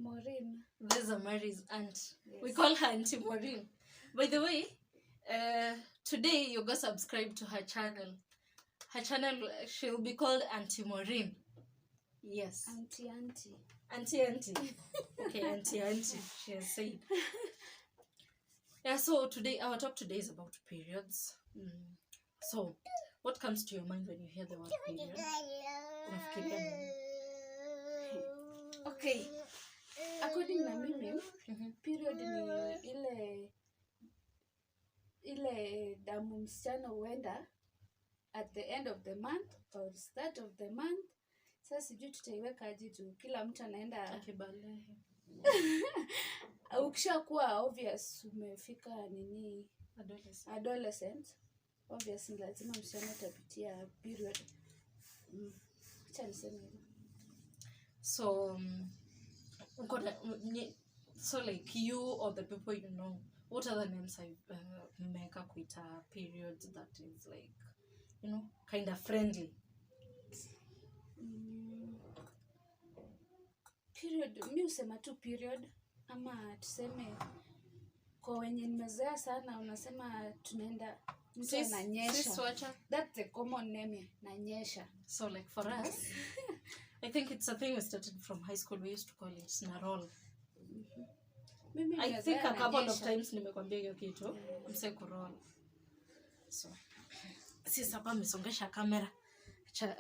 Maureen. This is Mary's aunt. Yes. We call her Auntie Maureen. By the way, today you go subscribe to her channel. Her channel, she'll be called Auntie Maureen. Yes. Auntie. Auntie. Okay, Auntie, she has said. Yeah, so today, our talk today is about periods. So, what comes to your mind when you hear the word period? Okay. According na mimi, period ni ile damu msichana huenda at the end of the month or start of the month. Sasa sijui tutaiweka aje juu kila mtu anaenda akibalehe. Ukishakuwa obvious umefika nini adolescent obviously lazima msichana utapitia period. Acha niseme hivyo. So like you or the people you know, what other names I make up with a period that is like, you know, kind of friendly? Period, mi usema tu period ama tuseme kwa wenye nimezoea sana unasema tunaenda mtu ananyesha. That's the common name, nanyesha. So like for us, I think it's a thing we started from high school. We used to call it narol. I think a couple of times nimekwambia hiyo kitu, mse kurol. So sisi hapa mesongesha kamera.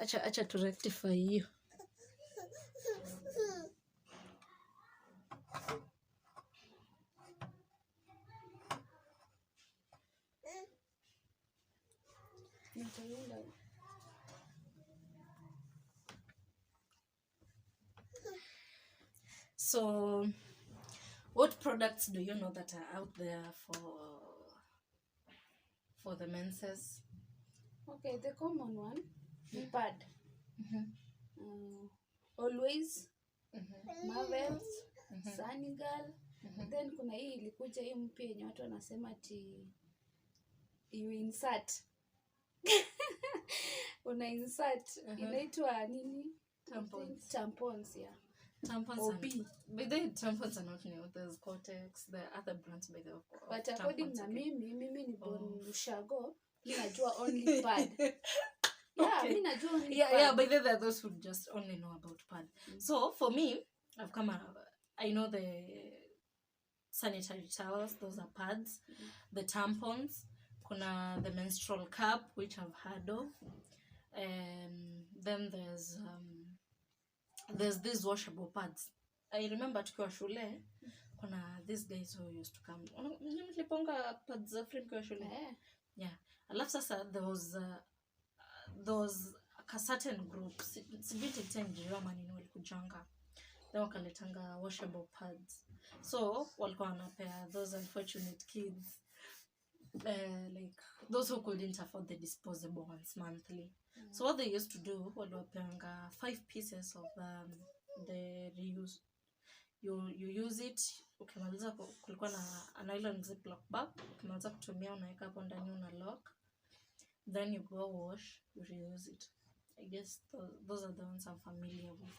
Acha tu rectify hiyo. So, what products do you know that are out there for the menses? Okay, the common one, pad. Always, Marvels, Sunny Girl. Then kuna hii ilikuja hii mpya yenye watu wanasema ati you insert. Una insert. Inaitwa nini? Tampons, yeah. Tampons. But the tampons are not new. There's Cortex, there are other brands by the way. But according na mimi ni born Ushago, mi najua only pad. Yeah, mi najua only pad. Yeah, but there are those who just only know about pad. So for me, I know the sanitary towels, those are pads. The tampons, kuna the menstrual cup, which I've heard of. Then there's these washable pads. I remember tukiwa shule, kuna these guys who used to come. Niliponga pads za free kwa shule. Yeah. Alafu sasa there was a certain group. Sibiti tenjiro manini walikujanga. Then wakaletanga washable pads. So walikuwa wanapea those unfortunate kids, like those who couldn't afford the disposable ones monthly. So what they used to do, waliwapeanga 5 pieces of the reuse. You use it, ukimaliza kulikuwa na a nylon ziploc bag, ukimaliza kutumia unaweka hapo ndani una lock. Then you go wash, you reuse it. I guess those are the ones I'm familiar with.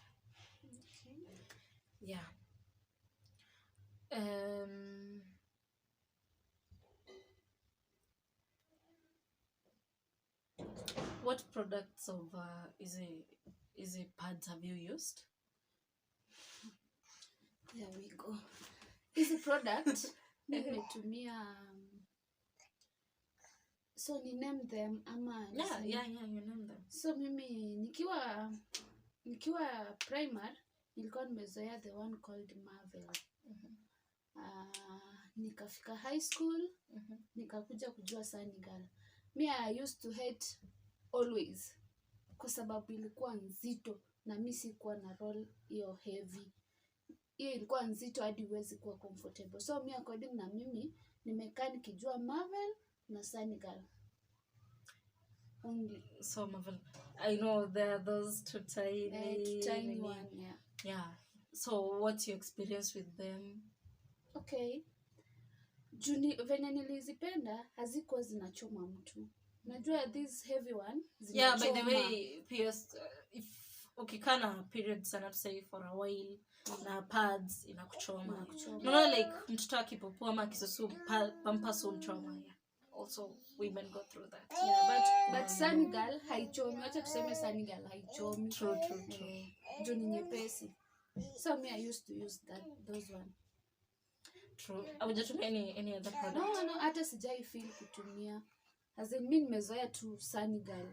Okay. Yeah. What products of easy pads have you used? There we go. Easy product nimetumia. So ni name them ama Yeah, you name them. So mimi nikiwa primary nilikuwa nimezoea the one called Marvel. Nikafika high school, nikakuja kujua Sunny Girl. Me I used to hate always kwa sababu ilikuwa nzito na mimi sikuwa na roll hiyo heavy. Hiyo ilikuwa nzito hadi huwezi kuwa comfortable. So me according na mimi nimekaa nikijua Marvel na Sunny Girl. Only. So Marvel, I know there are those two tiny one, yeah. Yeah. So what's your experience with them? Okay. Venye nilizipenda hazikuwa zinachoma mtu. Najua this heavy one zinachoma. Yeah, by the way, PS, if ukikana periods sana to say for a while, na pads inakuchoma. Inakuchoma. Unaona like mtoto akipopua ama kisusu pampers humchoma. Yeah. Also women go through that. Yeah, but Sunny Girl haichomi. Acha tuseme Sunny Girl haichomi. True. Juu ni nyepesi. So me I used to use those one. True. Haujatumia any other product? No, hata sijai feel kutumia. As in mimi nimezoea tu Sunny Girl.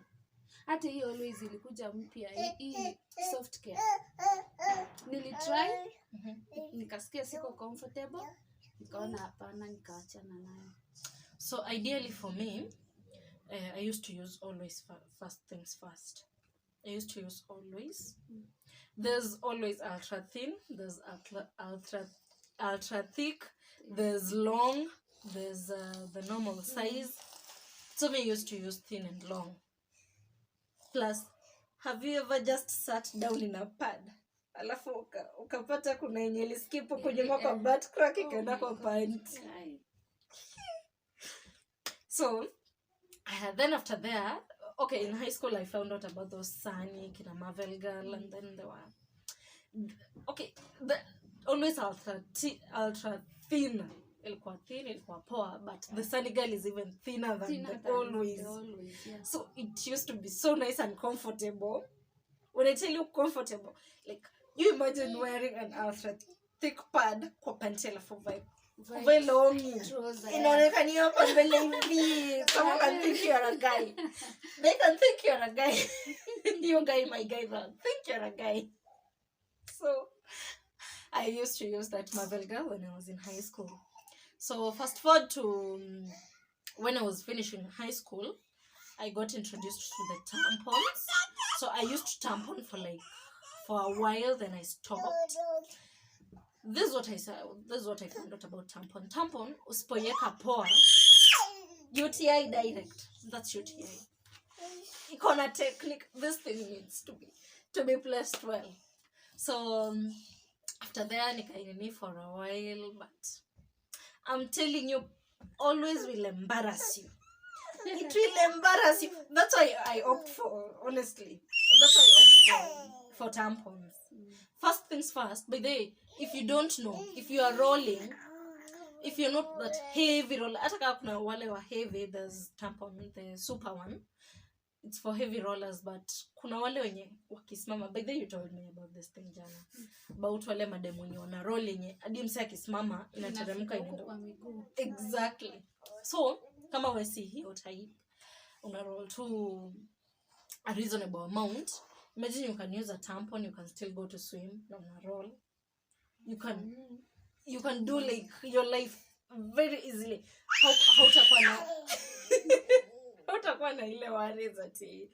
Hata hii Always ilikuja mpya hii soft care. Nilitry, nikasikia siko comfortable, nikaona hapana, nikaachana nayo. So ideally for me, I used to use Always first things first. I used to use Always. There's Always ultra thin, there's ultra thick, there's long, there's the normal size. So me used to use thin and long. Plus, have you ever just sat down in a pad? Alafu ukapata kuna yenye iliskip kwenye kwa butt crack ikaenda kwa pant. So, then after there, okay, in high school I found out about those Sunny, kina Marvel Girl, and then there were, okay, the Always ultra thin. Ilikuwa thin, ilikuwa poa, but the Sunny Girl is even thinner than the Always. Yeah. So it used to be so nice and comfortable. When I tell you comfortable, like you imagine wearing an ultra thick pad kwa pantela for very long. Inaonekana hiyo kwa mbele hivi. Someone can think you're a guy. They can think you're a guy. You guy, my guy, think you're a guy. So I used to use that Marvel Girl when I was in high school. So fast forward to when I was finishing high school, I got introduced to the tampons. So I used tampon for a while, then I stopped. This is what I found out about tampon. Tampon, usipoiweka poa, UTI direct. That's UTI. Ikona technique. This thing needs to be placed well. So after that, nikainini for a while, but I'm telling you, Always will embarrass you. It will embarrass you. That's why I opt for, honestly. That's why I opt for tampons. First things first, by the way, if you don't know, if you are rolling, if you're not that heavy roller, hata kama kuna wale wa heavy, there's tampon, the super one. It's for heavy rollers, but kuna wale wenye wakisimama. By the way, you told me about this thing jana. About wale mademu wenye wana roll yenye hadi mse akisimama inateremka inaenda kwa miguu. Exactly. So, kama we see hiyo type, una roll to a reasonable amount. Imagine you can use a tampon, you can still go to swim, na una roll. You can do like your life very easily. Hautakuwa na ile worries ati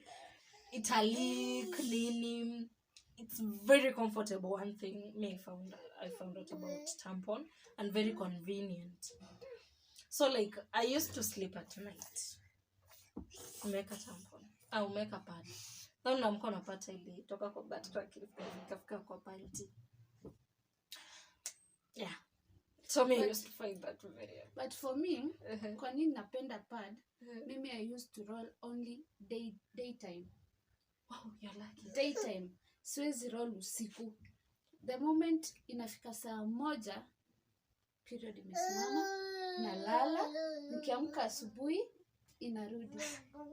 itali cleaning. It's very comfortable. One thing I found out about tampon, and very convenient. So like I used to sleep at night. Make a tampon. Au make a pad. Then naamka napata ile toka kwa butt crack ikafika kwa panty. Yeah. So me used to find that very. But for me, kwa nini napenda pad? Mimi I used to roll only daytime. Wow, you're lucky. Daytime. Siwezi roll usiku. The moment inafika saa 1, period imesimama, nalala, nikiamka asubuhi inarudi.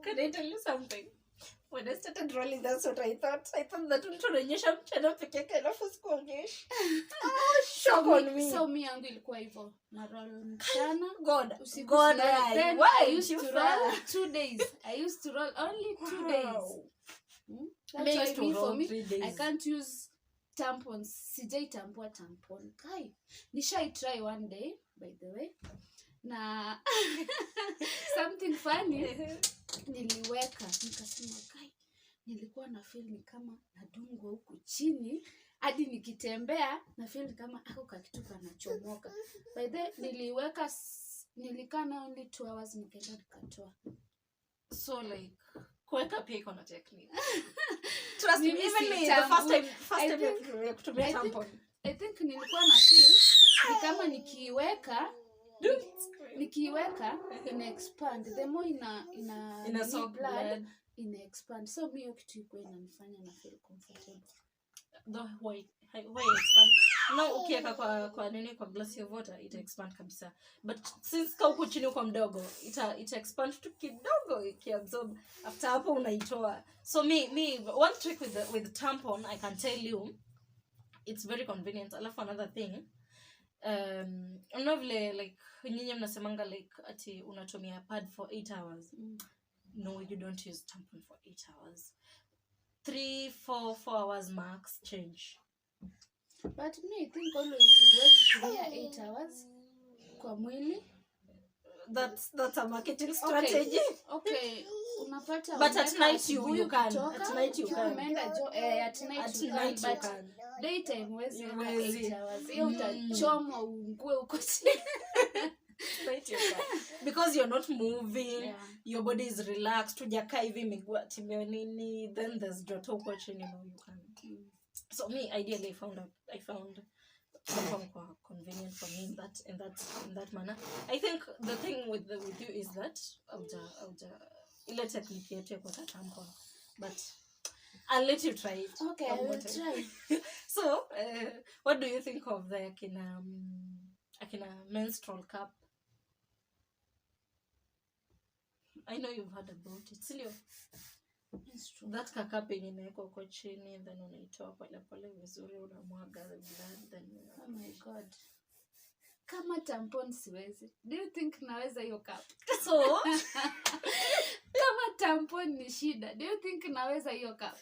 Can I tell you something? When I started rolling, that's what I thought. I thought that ulituonyesha mchana peke yake alafu sikuonyesha. Shock on me. So me yangu ilikuwa hivyo. Na roll mchana. God. Then Why? I used to roll 2 days. I used to roll only 2 days. That's why for me, 3 days. I can't use tampons. Sijai tambua tampon. Kai. Nishai try one day, by the way. Na something funny. Niliweka. Nikasema kai. Nilikuwa na feel ni kama nadungwa huku chini. Hadi nikitembea na feel ni kama ako kakitu kanachomoka. By the way, niliweka. Nilikaa na only 2 hours nikaenda nikatoa. So like kuweka pia iko na technique. Trust me, Mimi even me, si the first time kutumia tampon. I think nilikuwa na feel ni kama nikiweka ina expand. The more ina soak blood, ina expand. So mimi hiyo kitu iko inanifanya na feel comfortable. Though why why expand now ukiweka kwa nini kwa glass of water ita expand kabisa, but since ka uko chini uko mdogo ita expand tu kidogo ikiabsorb, after hapo unaitoa. So me one trick with tampon I can tell you, it's very convenient. Alafu another thing, vile like nyinyi mnasemanga like ati unatumia pad for 8 hours. No, you don't use tampon for 8 hours. 4 hours max change. But me I think always huwezi tumia 8 hours kwa mwili. That's a marketing strategy. Okay. Unapata but at night you can. At night you can. At night you can. Daytime huwezi 8 hours. Hiyo utachoma ungue uko chini. Because you're not moving, your body is relaxed, tujakaa hivi miguu timeo nini, then there's joto uko chini, you can. So me ideally I found something convenient for me in that manner. I think the thing with you is that ile technique yetu ya kwa tampon, but I'll let you try it. Okay, I will try. So what do you think of the akina menstrual cup? I know you've heard about it. Silio, that kakape inawekwa kwa chini, then unaitoa pole vizuri, unamwaga the blood, then oh my god, kama tampon siwezi. Do you think naweza hiyo cup? So kama tampon ni shida, do you think naweza hiyo cup?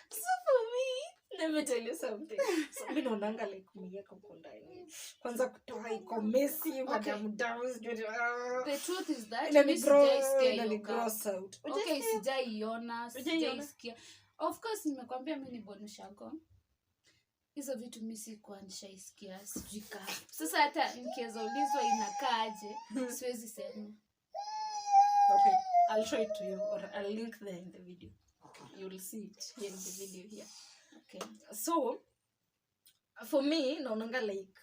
So for me, let me tell you something. So mimi naonanga like kumieka huko ndani, kwanza kutoa iko messy, madam downs. The truth is that ni gross out. Okay, sijaiona, sijaisikia. Of course nimekwambia mimi ni bonushago. Hizo vitu mimi sikuwa nishaisikia, sijui kama. Sasa hata nikiweza ulizwa inakaaje, siwezi sema. Okay, I'll show it to you or I'll link there in the video. You will see it here in the video here. Okay. So for me naonanga like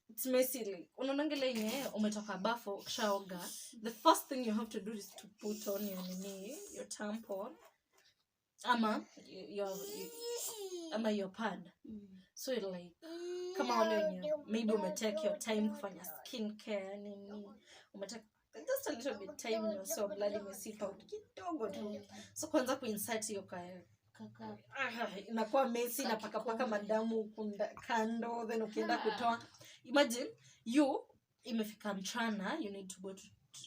it's messy, like unaonanga lenye umetoka bafo ukishaoga, the first thing you have to do is to put on your tampon ama your pad. So like kama wale wenye maybe umetake your time kufanya skincare nini, umetake just a little bit time, so blood imesipa out kidogo tu. So kwanza kuinsert hiyo kaka inakuwa messy, na paka madamu kando, then ukienda kutoa, imagine you imefika mchana, you need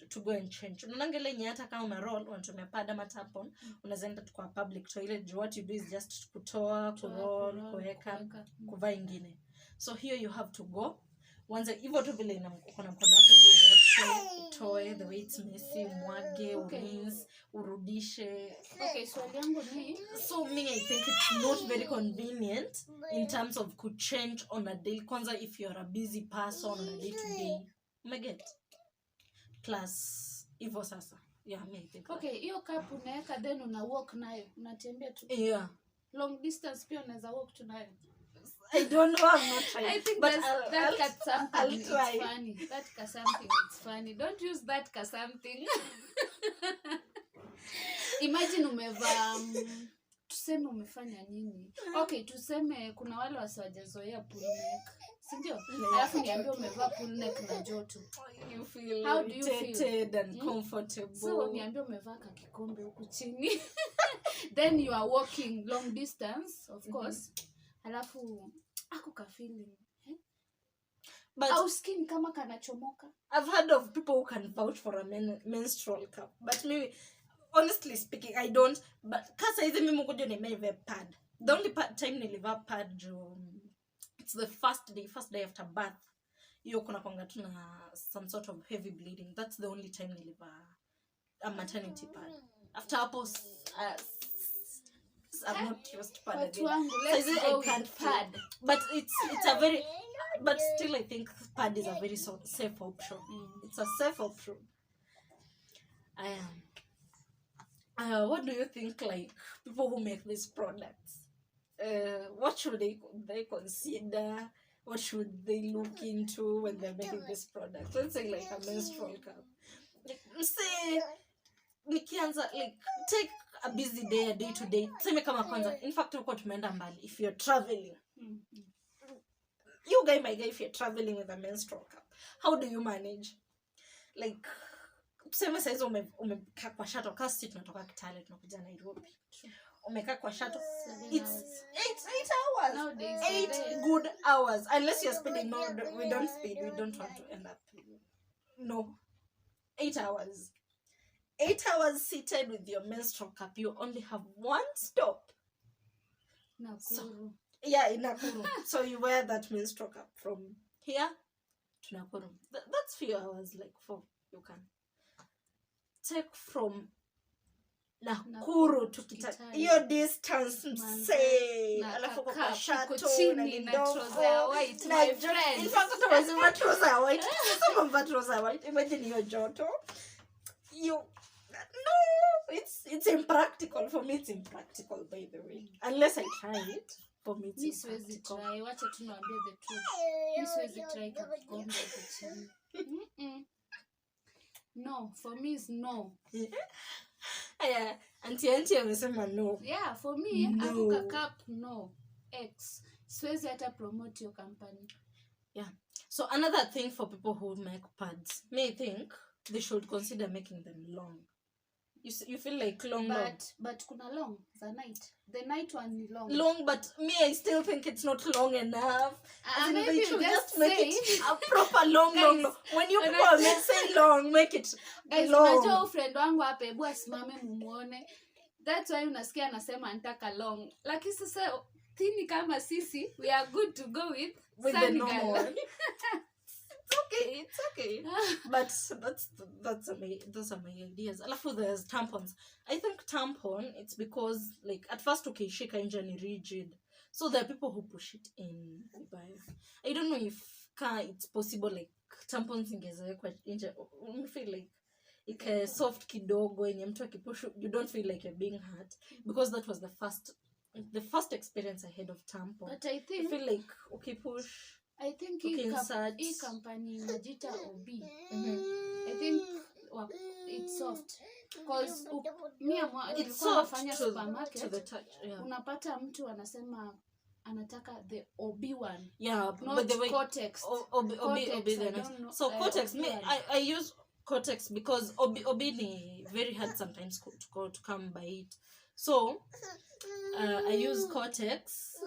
to go and change. Unaona ile hata kama una roll unatumia pad ama tampon, unaenda kwa public toilet, what you do is just kutoa, kuroll, kuweka, kuvaa ingine. So here you have to go Wanza hivyo tu vile kuna mkono wako juu wash, utoe the way it's messy, umwage, urinse, urudishe. Okay, swali yangu ni so me I think it's not very convenient in terms of could change on a day. Kwanza if you're a busy person on a day to day. Umeget? Plus hivyo sasa. Yeah, me I think. Okay, hiyo cup unaweka then una walk nayo, unatembea tu. Yeah. Long distance pia unaweza walk tu nayo. I don't know, I'm not trying. I think but that cut something I'll it's try. funny. That cut something it's funny. Don't use that cut something. Imagine umevaa tuseme umefanya nini? Okay, tuseme kuna wale wasiwajazoea pull neck. Si ndio? Alafu niambie umevaa pull neck na joto. You feel how do you irritated and comfortable. So niambie umevaa kikombe huku chini. Then you are walking long distance, of course. Alafu ako ka feeling. But au skin kama kanachomoka. I've heard of people who can vouch for a menstrual cup, but me honestly speaking I don't. But kasa hizi mimi ngoja nimeve pad. The only time nilivaa pad it's the first day after birth. Hiyo kuna kwanga tu na some sort of heavy bleeding. That's the only time nilivaa a maternity pad. After hapo I've not used pad again. Let's go with pad. But it's a very, but still I think pad is a very safe option. It's a safe option. What do you think, like people who make these products? What should they consider? What should they look into when they're making this product? Let's say like a menstrual cup. Say nikianza like take a busy day, a day to day. Same kama kwanza. In fact, uko tumeenda mbali. If you're traveling, you guy, my guy, if you're traveling with a menstrual cup, how do you manage? Like, tuseme saizi umekaa kwa shuttle, kasi tunatoka Kitale tunakuja Nairobi. Umekaa kwa shuttle. It's 8 hours. Nowadays, 8 good hours. Unless you're speeding, no, we don't speed. We don't want to end up. No. 8 hours. 8 hours seated with your menstrual cup. You only have one stop. Nakuru. Yeah, in Nakuru. So you wear that menstrual cup from here to Nakuru. That's few hours, like 4. You can take from Nakuru to Kitale. Your distance, say. Alafu kwa shuttle na trouser white, my friend. In fact, it was a trouser white. Some of trouser white. Imagine your joto. No, it's impractical. For me, it's impractical, by the way. Unless I try it. For me, it's impractical. Wacha tu niambie the truth. Mi siwezi try kakikombe huko chini. No, for me it's no. Yeah, auntie amesema no. Yeah, for me, Akuka Cup, no. X. Siwezi hata promote your company. Yeah. So another thing for people who make pads, may think they should consider making them long. You feel like long, but kuna long the night. The night one is long. Long, but me, I still think it's not long enough. Maybe they should just make make it a proper long. When you people say long, make it guys, long. Unajua friend wangu hapa, hebu asimame mumuone. That's why unasikia anasema anataka long. Lakini sasa tini kama sisi, we are good to go with the normal one. It's okay. But those are my ideas. Alafu there's tampons. I think tampon, it's because like at first ukishika nje ni rigid. So there are people who push it in. I don't know if it's possible like tampons ingezawekwa nje. You feel like ike soft kidogo yenye mtu akipush, you don't feel like you're being hurt, because that was the first experience I had of tampon. But I think I feel like ukipush, I think hii company inajita OB. I think it's soft. Because it's soft nafanya to supermarket, the touch. Yeah. Unapata mtu anasema anataka the OB one. Yeah, not but the way Cortex. OB so Cortex, me I use Cortex because OB ni very hard sometimes to come by it. So I use Cortex.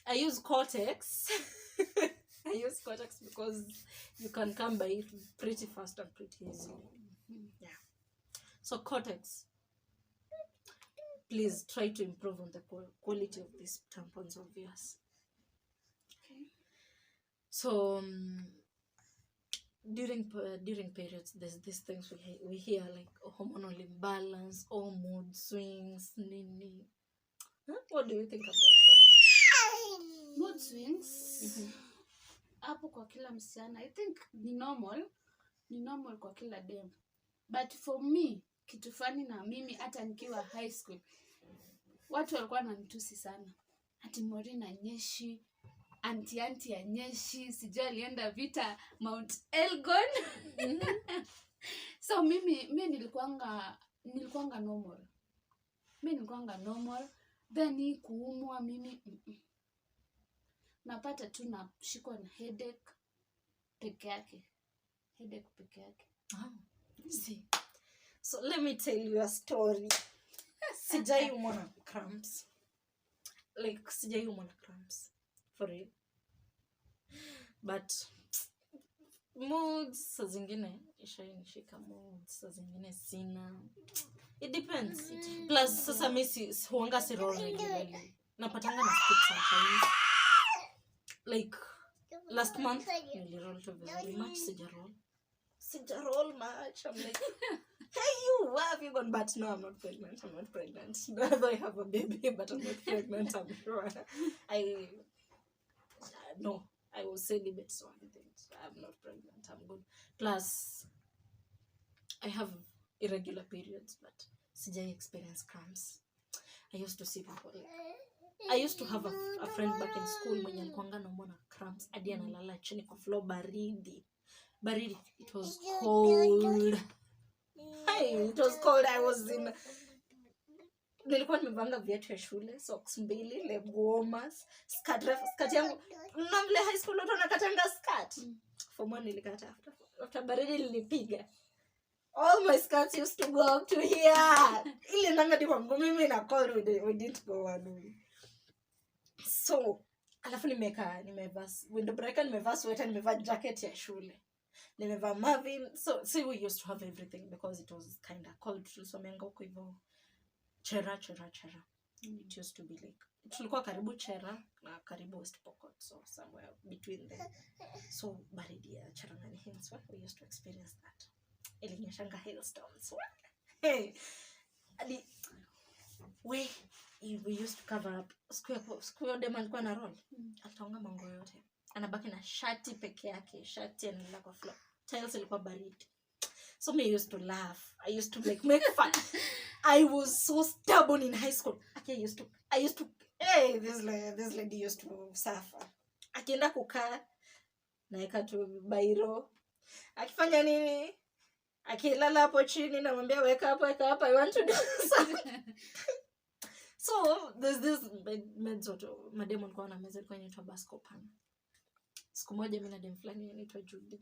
I use Cortex because you can come by it pretty fast and pretty easy. Yeah. So Cortex, please try to improve on the quality of these tampons of yours. Okay. So during periods, there's these things we hear like hormonal imbalance or mood swings. Nini. What do you think about that? Mood swings. Hapo kwa kila msichana, I think ni normal kwa kila dem. But for me, kitu fani na mimi hata nikiwa high school, watu walikuwa wananitusi sana. Ati Morina nyeshi, anti ya nyeshi, sijui alienda vita Mount Elgon. So mimi nilikuanga normal. Then ni kuumwa mimi napata tu na shikwa na headache peke yake. See. So let me tell you a story. Sijai umwa na cramps. For real. But moods saa zingine ishainishika moods, saa zingine sina. It depends. Plus sasa mimi huanga si roll regularly. Napatanga na skip sometimes. Like last month niliroll to very much, sijaroll much. I'm like, hey you, where have you gone? But no, I'm not pregnant. Although I have a baby, but I'm not pregnant, I'm sure. No, I was celibate, so I think I'm not pregnant, I'm good. Plus I have irregular periods, but sijai experience cramps. I used to see people I used to have a friend back in school mwenye alikuanga anaumwa na cramps hadi analala chini kwa floor baridi. It was cold. Hey, it was cold. I was in, nilikuwa nimevanga viatu ya shule, socks mbili, leg warmers, skirt yangu. Na vile high school watu wanakatanga skirt. Form 1 nilikata after baridi lilipiga. All my skirts used to go up to here. Ile nanga di kwa mimi na cold we didn't go one. So, alafu nimevaa window breaker, nimevaa sweater, nimevaa jacket ya shule. Nimevaa Marvin. So, see, we used to have everything because it was kind of cold. Tulisomanga huko hivyo. Chera. It used to be like, tulikuwa karibu Chera na karibu West Pokot, so somewhere between them. So baridi ya Cherangani Hills, we used to experience that. Ilinyeshanga hailstones. Hey, we used to cover up. Siku dem alikuwa na roll. Ataonga mango yote. Anabaki na shati peke yake, shati anaenda kwa floor. Tiles ilikuwa baridi. So me used to laugh. I used to like make fun. I was so stubborn in high school. I used to hey, this lady used to suffer. Akienda kukaa naeka tu bairo. Akifanya nini? Akilala hapo chini namwambia wake up, I want to do something. So there's this medzoto mademo alikuwa na meza ilikuwa inaitwa Bascopan. Siku moja mimi na dem fulani anaitwa Judy.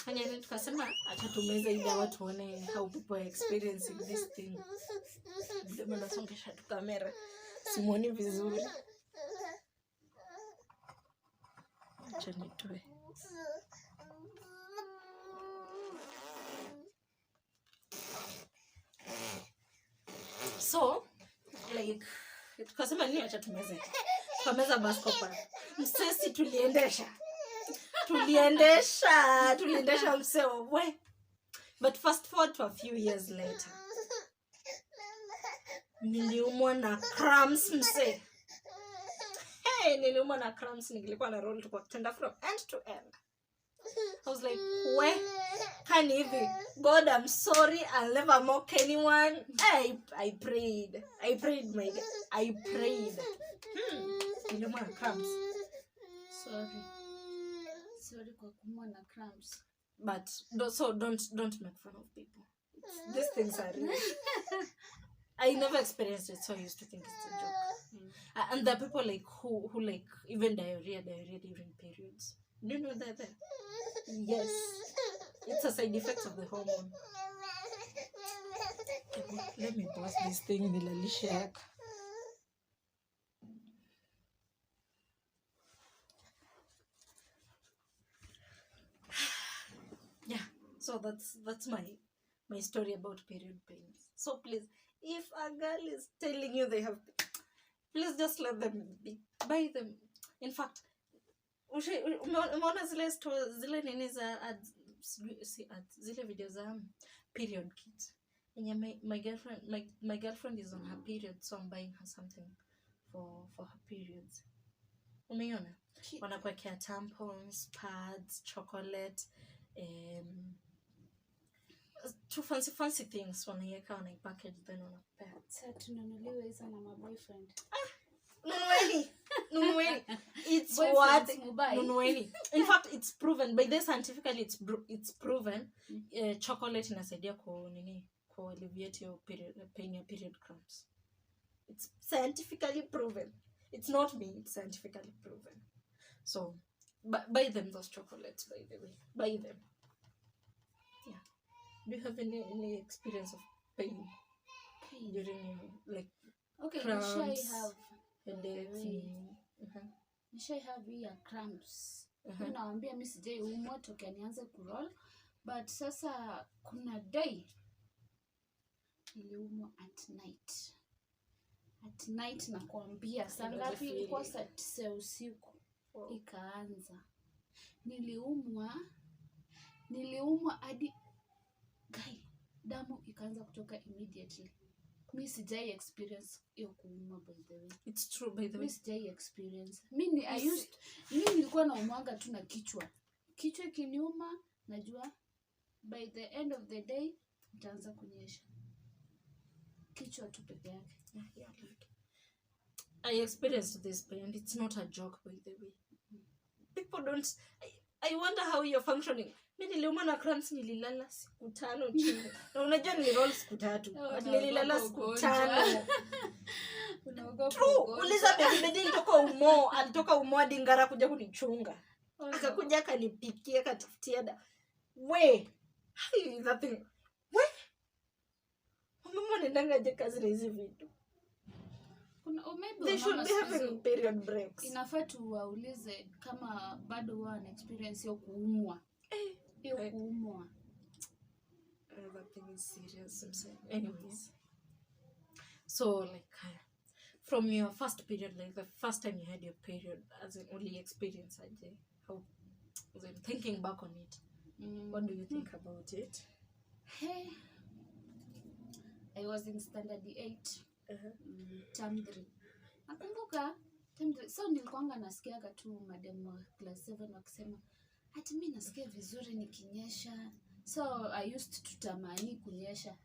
Fanya nini tukasema acha tumeze ili watu tuone how people are experiencing this thing. Ndio nasongesha tu kamera. Simuoni vizuri. Acha nitoe. So like tukasema nini acha tumeze. Tukameza Bascopan. Msesi tuliendesha mseo we. But fast forward to a few years later, niliumwa na cramps mse. Hey, niliumwa na cramps, nilikuwa na roll tukwa kitanda from end to end. I was like, we can hivi, God, I'm sorry, I'll never mock anyone. I prayed my God. I prayed. Niliumwa na cramps. Sorry kwa kumwa na cramps. But don't make fun of people. These things are real. I never experienced it, so I used to think it's a joke. And there are people like who like even diarrhea during periods. Do you know that? Yes, it's a side effect of the hormone. Let me pause this thing, nilalisha. Yeah, so that's my story about period pains. So please, if a girl is telling you they have, please just let them be. Buy them. In fact, umeona zile nini za zile video za period kit. My girlfriend is on her period, so I'm buying her something for her periods. Umeona? Wanakuwekea tampons, pads, chocolate, two fancy things wanaiweka wanaipackage then wanapea. Sasa tunanunuliwa hizo na my boyfriend. Nunueni. It's what nunueni. In fact, it's proven by this scientifically. It's proven. Chocolate inasaidia ku alleviate your period cramps. It's scientifically proven. It's not me. It's scientifically proven. So, buy them those chocolates. By the way, buy them. Yeah. Do you have any experience of pain during like cramps? Nishai have ya cramps. Naambia mimi sijaiumwa tokea nianze kuroll, but sasa kuna day niliumwa at night nakwambia saa ngapi ilikuwa saa 9 usiku. Ikaanza niliumwa hadi damu ikaanza kutoka immediately. Mimi sijai experience hiyo kuumwa by the way. It's true by the way. Mimi sijai experience. Mimi nilikuwa naumwanga tu na kichwa kiniuma, najua by the end of the day itaanza kunyesha. Kichwa tu peke yake. Yeah. I experienced this pain. It's not a joke by the way. People don't. I wonder how you're functioning. Mimi niliumwa na cramps, nililala siku 5 chini. Na unajua niliroll siku 3. But nililala siku 5. True. Uliza baby alitoka Umo hadi Ngara kuja kunichunga. Akakuja akanipikia, akatafutia da. That thing. Mama nendanga je kazi na hizi vitu. They should be having period breaks. Inafaa tuwaulize kama bado wana experience hiyo kuumwa. Kuumwa. That thing is serious. Anyways. So like from your first period, like the first time you had your period, as in only experience aje, how was I thinking back on it? What do you think about it? Hey, I was in standard 8, term 3. Nakumbuka term 3. So nilikuanga nasikiaga tu madam wa class 7 wakisema ati mimi nasikia vizuri nikinyesha. So I used to tamani kunyesha,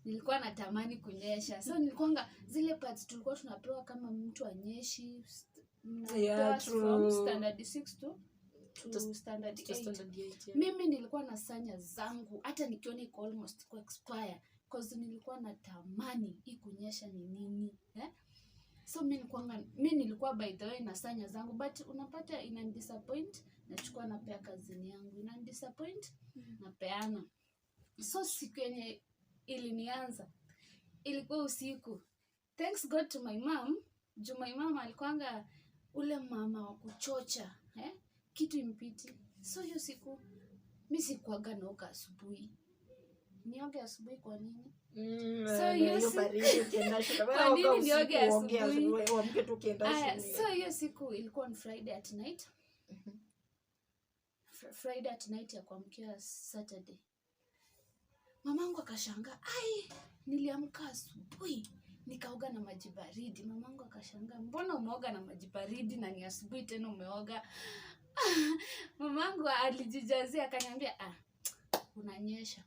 nilikuwa natamani kunyesha. So nilikuanga zile parts tulikuwa tunapewa kama mtu anyeshi, from standard 6 to standard 8. Mimi nilikuwa nasanya zangu hata nikiona iko almost ku expire because nilikuwa natamani kunyesha ni nini. So mimi nilikuwa by the way nasanya zangu, but unapata ina disappoint, nachukua napea kazini yangu, ina disappoint napeana. So siku yenye ilinianza ilikuwa usiku. Thanks God to my mom. Juu my mom alikuanga ule mama wa kuchocha, kitu impiti. So hiyo siku mimi sikuaga naoga asubuhi. Nioge asubuhi kwa nini? So hiyo baridi ukienda shule. Kwa nini nioge asubuhi? Uamke tu ukienda shule. So hiyo siku ilikuwa on Friday at night. Friday at night ya kuamkia Saturday. Mamangu akashangaa, niliamka asubuhi nikaoga na maji baridi. Mamangu akashangaa, mbona umeoga na maji baridi na ni asubuhi tena umeoga? Mamangu alijijazia akaniambia, unanyesha.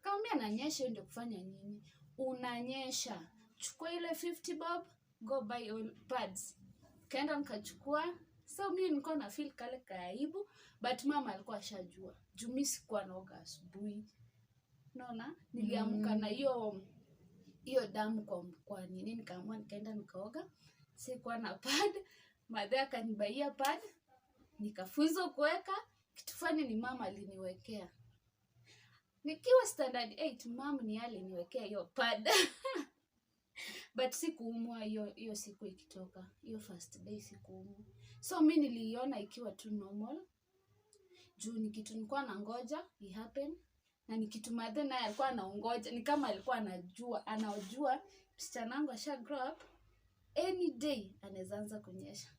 Kaambia nanyesha ndio kufanya nini? Unanyesha. Chukua ile 50 bob, go buy all pads. Kaenda nikachukua. So mimi nilikuwa na feel kale kaibu, but mama alikuwa ashajua. Juu mimi sikuwa naoga asubuhi. Naona niliamka na hiyo damu kwa nini, nikaamua nikaenda nikaoga. Sikuwa na pad, madhe akanibaia pad, nikafunzwa kuweka. Kitu fani ni mama aliniwekea. Nikiwa standard 8 mama ni aliniwekea hiyo pad. But sikuumwa hiyo siku ikitoka. Hiyo first day sikuumwa. So mimi niliona ikiwa tu normal. Juu ni kitu nilikuwa nangoja happen. Na ni kitu madhe naye alikuwa anaongoja, ni kama alikuwa anajua msichana wangu asha grow up, any day anaweza anza kunyesha.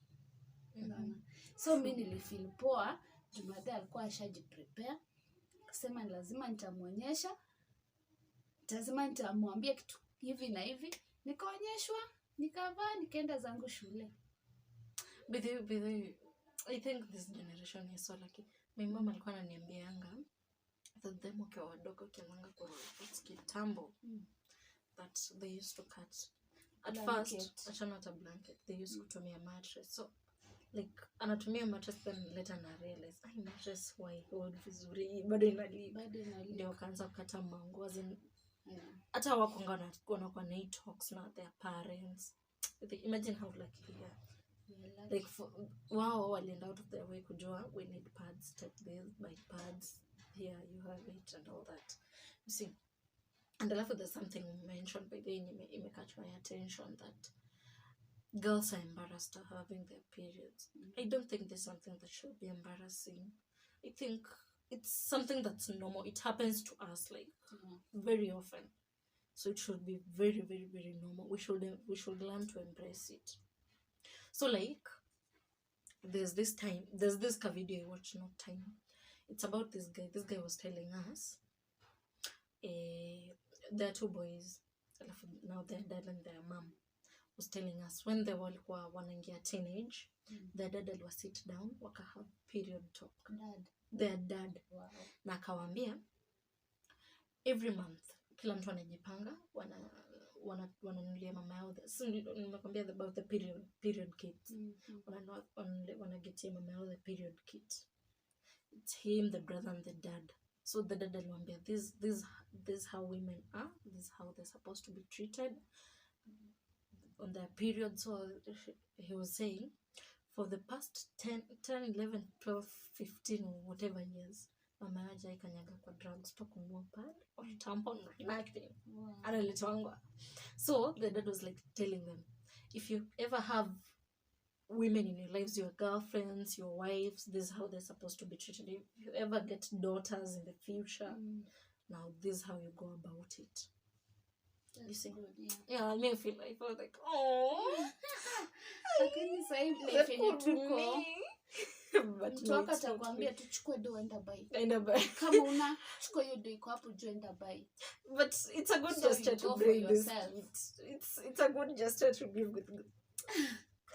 So mimi nilifeel poa, juu madhe alikuwa ashajiprepare. Akasema lazima nitamuonyesha, lazima nitamwambia kitu hivi na hivi. Nikaonyeshwa, nikavaa, nikaenda zangu shule. But I think this generation is so lucky. My mom alikuwa ananiambianga that them wakiwa wadogo kiananga kwa kitambo that they used to cut at first achana hata blanket, they used kutumia mattress. So like anatumia mattress then later na realize mattress why hold vizuri bado inalipa, ndio kaanza kukata mango hata wakonga wanakuwa na talks na their parents. Imagine how lucky they are. Like wow, walienda out of their way kujua we need pads, take this, buy pads, here you have it and all that, you see. And alafu there's something mentioned by the catch my attention, that girls are embarrassed of having their periods. I don't think there's something that should be embarrassing. I think it's something that's normal. It happens to us like very often, so it should be very, very, very normal. We should learn to embrace it. So like there's this video I watched, not time. It's about this guy. This guy was telling us there are two boys, now their dad and their mom was telling us when they walikuwa wanaingia teenage, their dad will sit down waka have period talk. Their dad. Wow. Na akawaambia every month kila mtu anajipanga wananunulia mama yao, nimekwambia about the period kit. Wanagetia mama yao the period kit. it's him, the brother and the dad. So the dad alimwambia, this how women are, this how they're supposed to be treated on their period. So he was saying for the past 10, 11, 12, 15 or whatever years, mama yaja ikanyaga kwa drugs to kununua pad or tampon or nothing. Analetwangwa. So the dad was like telling them, if you ever have women in your lives, your girlfriends, your wives, this is how they're supposed to be treated. If you ever get daughters in the future, now this is how you go about it. That's you see? Good, yeah. Yeah, I mean, I felt like, oh, Lakini sasa hivi life yenye tuko but mtu no, wako it's not atakwambia me. tuchukue do enda buy. Enda buy. Kama una chukua hiyo do iko hapo juu enda buy. But it's a good So gesture you to go for bring this yourself. gift. It's a good gesture to give with good.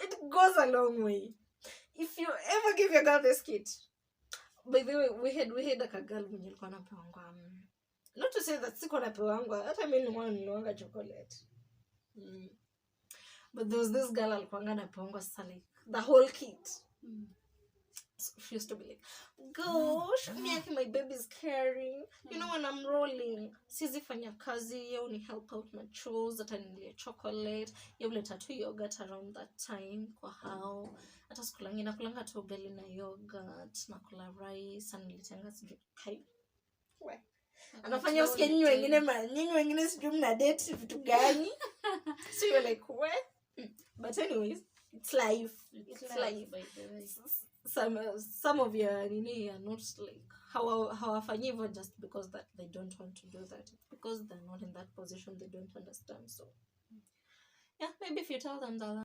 It goes a long way. If you ever give your girl this kit, by the way, we had like a girl mwenye alikuwa anapewangwa. Not to say that siko napewangwa, hata mimi nilikuwa niliwanga chocolate. But there was this girl alikuwa anapewangwa sasa like the whole kit. So she used to be like, gosh, my baby's carrying. You know, when I'm rolling, sizi fanya kazi, ya uni help out my chores, ata nilie chocolate, ya ule tattoo yogurt around that time, kwa hao. Ata sikulangi, nakulanga tu ugali na yogurt, nakula rice, anilitenga sijui kai. We. Anafanya usikia nyinyi wengine sijui mna date vitu gani. So you're like, we? But anyways, it's life. It's life. By the way. Some of your nini are not like hawafanyi hivyo just because that they don't want to do that. It's because they're not in that position, they don't understand. So yeah, maybe if you tell them that